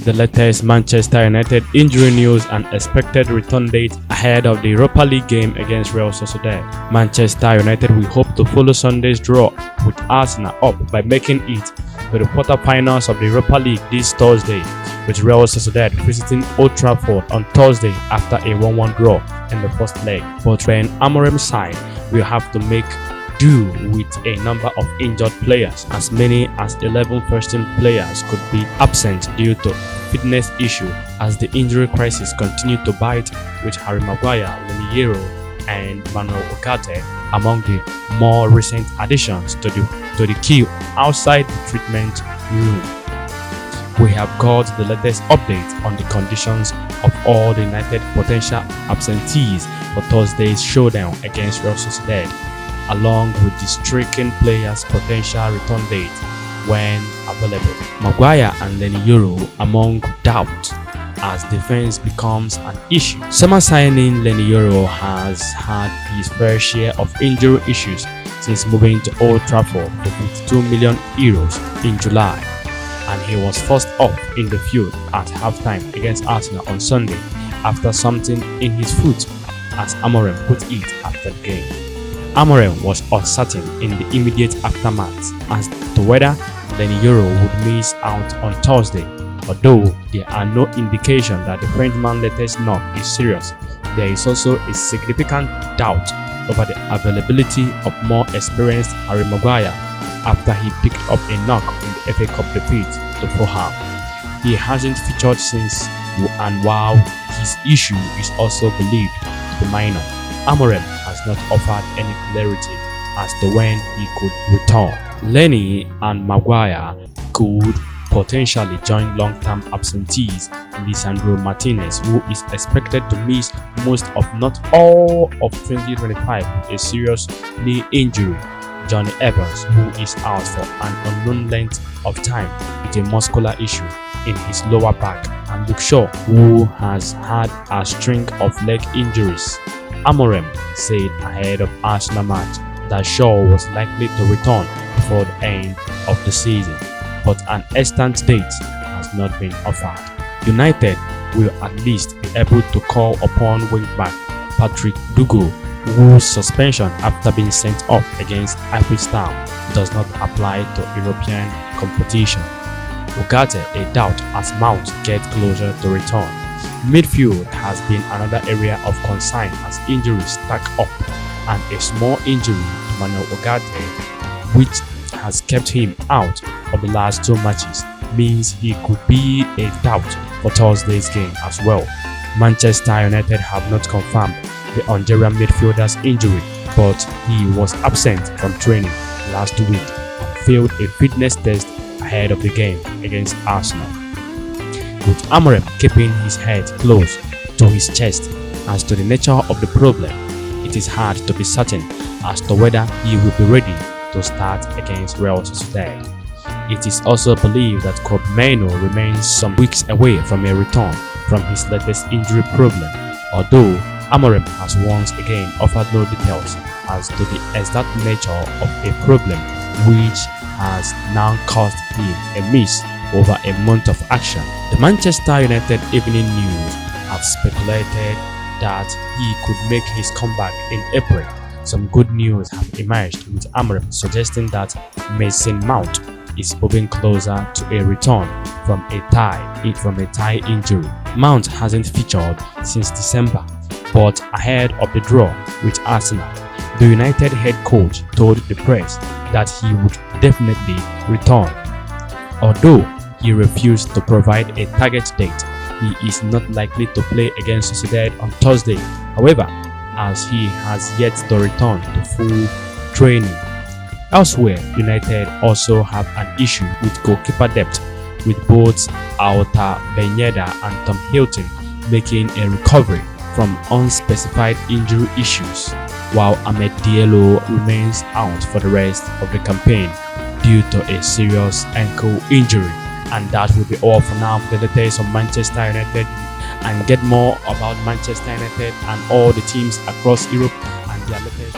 The latest Manchester United injury news and expected return date ahead of the Europa League game against Real Sociedad. Manchester United will hope to follow Sunday's draw with Arsenal up by making it to the quarter-finals of the Europa League this Thursday, with Real Sociedad visiting Old Trafford on Thursday after a 1-1 draw in the first leg. But when Amorim's side will have to make do with a number of injured players. As many as 11 first-team players could be absent due to fitness issue as the injury crisis continued to bite, with Harry Maguire, Leniero and Manuel Ugarte among the more recent additions to the queue outside the treatment room. We have got the latest update on the conditions of all the United potential absentees for Thursday's showdown against Real Sociedad, along with the stricken players' potential return date when available. Maguire and Leniero among doubt as defense becomes an issue. Summer signing Leniero has had his fair share of injury issues since moving to Old Trafford for €52 million in July, and he was forced off in the field at halftime against Arsenal on Sunday after something in his foot, as Amorim put it after the game. Amorim was uncertain in the immediate aftermath as to whether Leniero would miss out on Thursday. Although there are no indication that the Frenchman's latest knock is serious, there is also a significant doubt over the availability of more experienced Harry Maguire after he picked up a knock in the FA Cup defeat to Fulham. He hasn't featured since, and while his issue is also believed to be minor, Amorim has not offered any clarity as to when he could return. Lenny and Maguire could potentially join long-term absentees Lisandro Martinez, who is expected to miss most of not all of 2025 with a serious knee injury, Johnny Evans, who is out for an unknown length of time with a muscular issue in his lower back, and Luke Shaw, who has had a string of leg injuries. Amorim said ahead of Arsenal match that Shaw was likely to return before the end of the season, but an instant date has not been offered. United will at least be able to call upon wingback Patrick Dugo, whose suspension after being sent off against Ipswich Town does not apply to European competition. Ugarte a doubt as Mount gets closer to return. Midfield has been another area of concern as injuries stack up, and a small injury to Manuel Ugarte, which has kept him out of the last two matches, means he could be a doubt for Thursday's game as well. Manchester United have not confirmed the Hungarian midfielder's injury, but he was absent from training last week and failed a fitness test ahead of the game against Arsenal. With Amorim keeping his head close to his chest as to the nature of the problem, it is hard to be certain as to whether he will be ready to start against Real Sociedad. It is also believed that Kobe Mainoo remains some weeks away from a return from his latest injury problem, although Amorim has once again offered no details as to the exact nature of a problem which has now caused him a miss over a month of action. The Manchester United Evening News have speculated that he could make his comeback in April. Some good news have emerged, with Amorim suggesting that Mason Mount is moving closer to a return from a thigh injury. Mount hasn't featured since December, but ahead of the draw with Arsenal, the United head coach told the press that he would definitely return. Although he refused to provide a target date, he is not likely to play against Sociedad on Thursday, however, as he has yet to return to full training. Elsewhere, United also have an issue with goalkeeper depth, with both Alta Benyeda and Tom Hilton making a recovery from unspecified injury issues, while Ahmed Diallo remains out for the rest of the campaign due to a serious ankle injury. And that will be all for now for the latest on Manchester United. And get more about Manchester United and all the teams across Europe and their latest